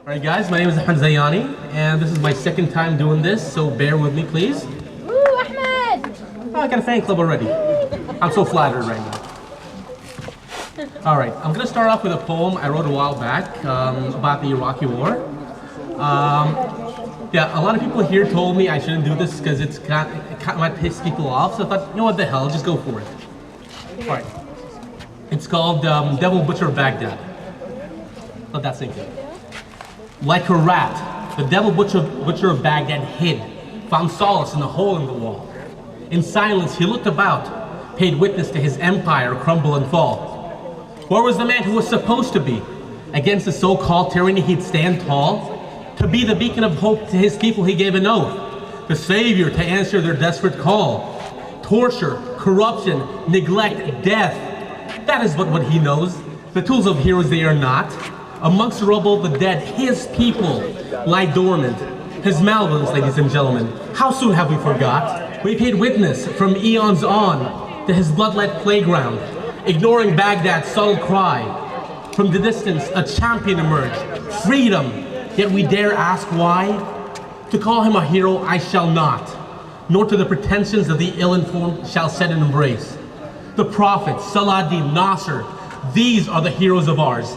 Alright guys, my name is Ahmed Zayani, and this is my second time doing this, so bear with me please. Woo, Ahmed! Oh, I got a fan club already. I'm so flattered right now. Alright, I'm gonna start off with a poem I wrote a while back about the Iraqi War. Yeah, a lot of people here told me I shouldn't do this because it might piss people off, so I thought, you know what the hell, I'll just go for it. Alright. It's called Devil Butcher of Baghdad. Let that sink in. Like a rat, the devil butcher of Baghdad hid, found solace in a hole in the wall. In silence, he looked about, paid witness to his empire crumble and fall. Where was the man who was supposed to be? Against the so-called tyranny, he'd stand tall. To be the beacon of hope to his people, he gave an oath. The savior to answer their desperate call. Torture, corruption, neglect, death. That is but what he knows. The tools of heroes they are not. Amongst the rubble, the dead, his people lie dormant. His malvins, ladies and gentlemen, how soon have we forgot? We paid witness from eons on to his blood-led playground, ignoring Baghdad's subtle cry. From the distance, a champion emerged, freedom, yet we dare ask why? To call him a hero, I shall not, nor to the pretensions of the ill-informed shall set an embrace. The prophets, Saladin, Nasser, these are the heroes of ours.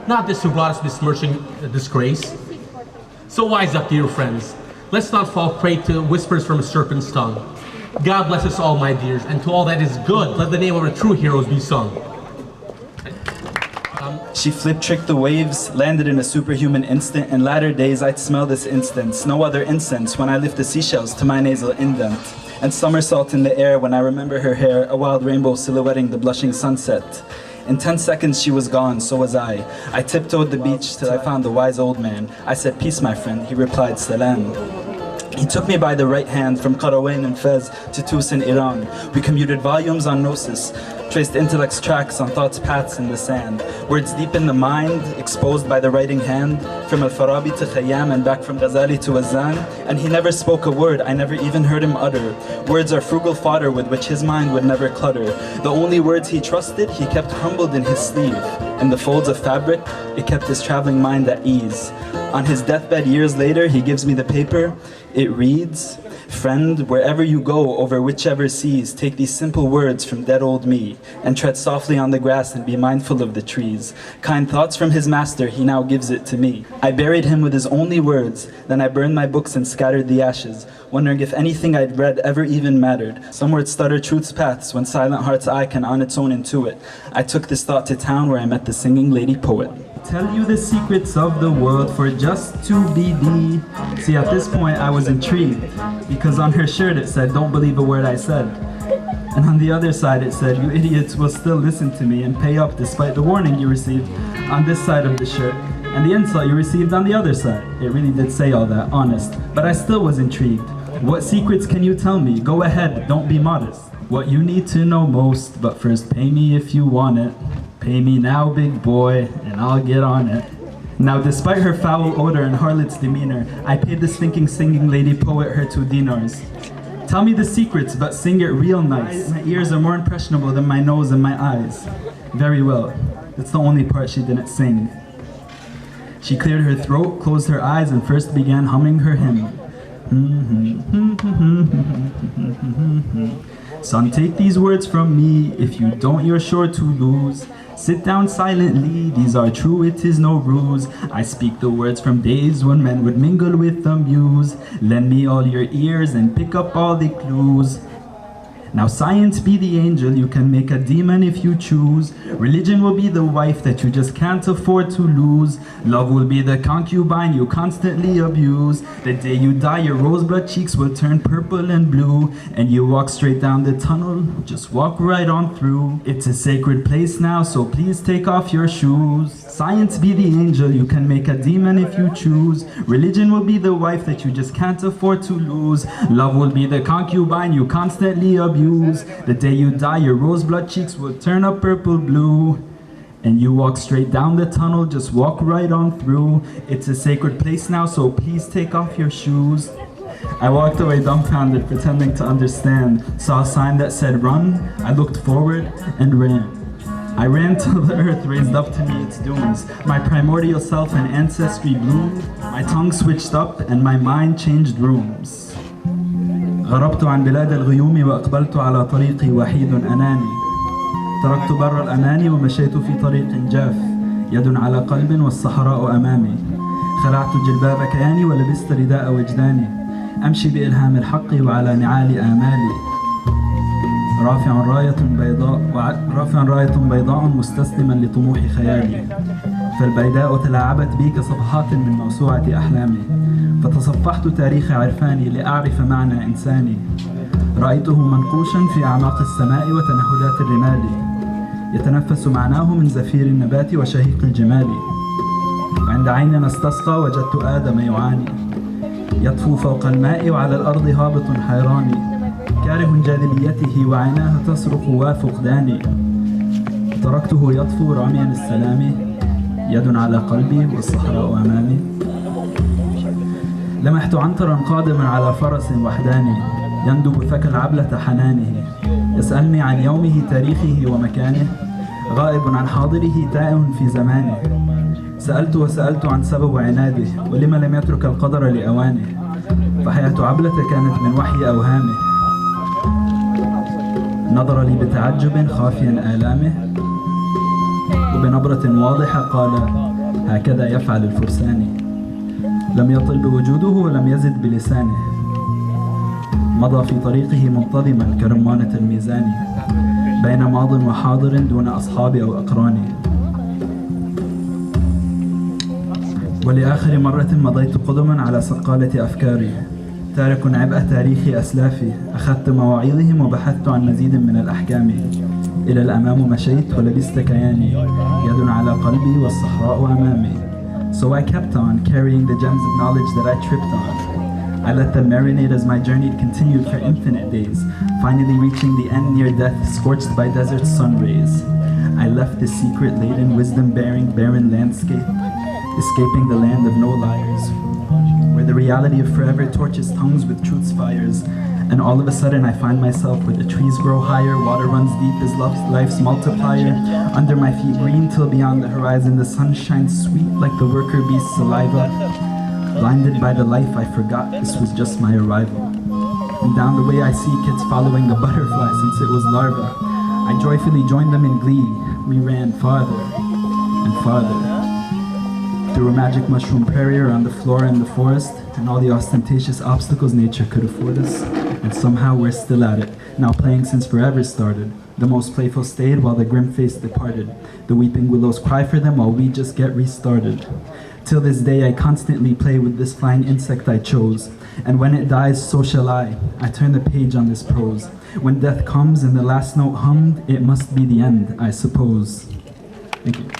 Not this who brought us besmirching disgrace. So wise up, dear friends. Let's not fall prey to whispers from a serpent's tongue. God bless us all, my dears, and to all that is good, let the name of our true heroes be sung. She flip-tricked the waves, landed in a superhuman instant. In latter days, I'd smell this instance, no other incense, when I lift the seashells to my nasal indent. And somersault in the air when I remember her hair, a wild rainbow silhouetting the blushing sunset. In 10 seconds she was gone, so was I. I tiptoed the beach till I found the wise old man. I said, peace my friend, he replied, salam. He took me by the right hand from Karawain and Fez to Tus in Iran. We commuted volumes on gnosis, traced intellect's tracks on thought's paths in the sand. Words deep in the mind, exposed by the writing hand, from Al-Farabi to Khayyam and back from Ghazali to Azan. And he never spoke a word, I never even heard him utter. Words are frugal fodder with which his mind would never clutter. The only words he trusted, he kept crumbled in his sleeve. In the folds of fabric, it kept his traveling mind at ease. On his deathbed years later, he gives me the paper. It reads, friend, wherever you go, over whichever seas, take these simple words from dead old me, and tread softly on the grass and be mindful of the trees. Kind thoughts from his master, he now gives it to me. I buried him with his only words, then I burned my books and scattered the ashes, wondering if anything I'd read ever even mattered. Some words stutter truth's paths when silent heart's eye can on its own intuit. I took this thought to town where I met the singing lady poet. Tell you the secrets of the world for just to be thee. See, at this point I was intrigued, because on her shirt it said, don't believe a word I said. And on the other side it said, you idiots will still listen to me and pay up despite the warning you received on this side of the shirt and the insult you received on the other side. It really did say all that, honest, but I still was intrigued. What secrets can you tell me? Go ahead, don't be modest. What you need to know most, but first pay me if you want it. Pay me now, big boy, and I'll get on it. Now, despite her foul odor and harlot's demeanor, I paid the stinking singing lady poet her 2 dinars. Tell me the secrets, but sing it real nice. My ears are more impressionable than my nose and my eyes. Very well. That's the only part she didn't sing. She cleared her throat, closed her eyes, and first began humming her hymn. Son, take these words from me. If you don't, you're sure to lose. Sit down silently, these are true, it is no ruse. I speak the words from days when men would mingle with the muse. Lend me all your ears and pick up all the clues. Now science be the angel, you can make a demon if you choose. Religion will be the wife that you just can't afford to lose. Love will be the concubine you constantly abuse. The day you die, your rosebud cheeks will turn purple and blue. And you walk straight down the tunnel, just walk right on through. It's a sacred place now, so please take off your shoes. Science be the angel, you can make a demon if you choose. Religion will be the wife that you just can't afford to lose. Love will be the concubine you constantly abuse. The day you die, your rosebud cheeks will turn up purple blue. And you walk straight down the tunnel, just walk right on through. It's a sacred place now, so please take off your shoes. I walked away dumbfounded, pretending to understand. Saw a sign that said run, I looked forward and ran. I ran till the earth raised up to me its dunes. My primordial self and ancestry bloomed. My tongue switched up and my mind changed rooms. غربت عن بلاد الغيوم وأقبلت على طريقي وحيد أناني. تركت بر الأماني ومشيت في طريق جاف. يد على قلب والصحراء أمامي. خلعت جلباب كياني ولبست رداء وجداني. أمشي بإلهام الحق وعلى نعال آمالي. رافع راية بيضاء مستسلما لطموح خيالي. فالبيداء تلاعبت بي كصفحات من موسوعة أحلامي. فتصفحت تاريخ عرفاني لأعرف معنى إنساني. رأيته منقوشا في أعماق السماء وتنهدات الرمال. يتنفس معناه من زفير النبات وشهيق الجمال. عند عين استسقى وجدت آدم يعاني. يطفو فوق الماء وعلى الأرض هابط حيراني. كاره جاذبيته وعيناه تصرخ وفقداني. تركته يطفو راميا السلام. يد على قلبي والصحراء أمامي. لمحت عنترا قادما على فرس وحداني. يندب ثكى العبلة حنانه. يسألني عن يومه تاريخه ومكانه. غائب عن حاضره تائه في زمانه. سألت عن سبب عناده ولما لم يترك القدر لأوانه. فحياة عبلة كانت من وحي أوهامه. نظر لي بتعجب خافيا آلامه. وبنبرة واضحة قال: هكذا يفعل الفرسان. لم يطل بوجوده ولم يزد بلسانه. مضى في طريقه منتظما كرمانة الميزان. بين ماض وحاضر دون أصحاب أو أقران. ولآخر مرة مضيت قدما على صقالة أفكاري. تارك عبء تاريخ أسلافي. أخذت مواعيظهم وبحثت عن مزيد من الأحكام. إلى الأمام مشيت ولبست كياني. يد على قلبي والصحراء أمامي. So I kept on carrying the gems of knowledge that I tripped on. I let them marinate as my journey continued for infinite days, finally reaching the end near death, scorched by desert sun rays. I left the secret-laden, wisdom-bearing, barren landscape, escaping the land of no liars, where the reality of forever torches tongues with truth's fires. And all of a sudden I find myself where the trees grow higher, water runs deep as life's multiplier. Under my feet green till beyond the horizon, the sun shines sweet like the worker bee's saliva. Blinded by the life I forgot this was just my arrival. And down the way I see kids following the butterfly since it was larva. I joyfully joined them in glee. We ran farther and farther. Through a magic mushroom prairie around the flora and the forest, and all the ostentatious obstacles nature could afford us. And somehow we're still at it, now playing since forever started. The most playful stayed while the grim face departed. The weeping willows cry for them while we just get restarted. Till this day I constantly play with this flying insect I chose. And when it dies, so shall I turn the page on this prose. When death comes and the last note hummed, it must be the end, I suppose. Thank you.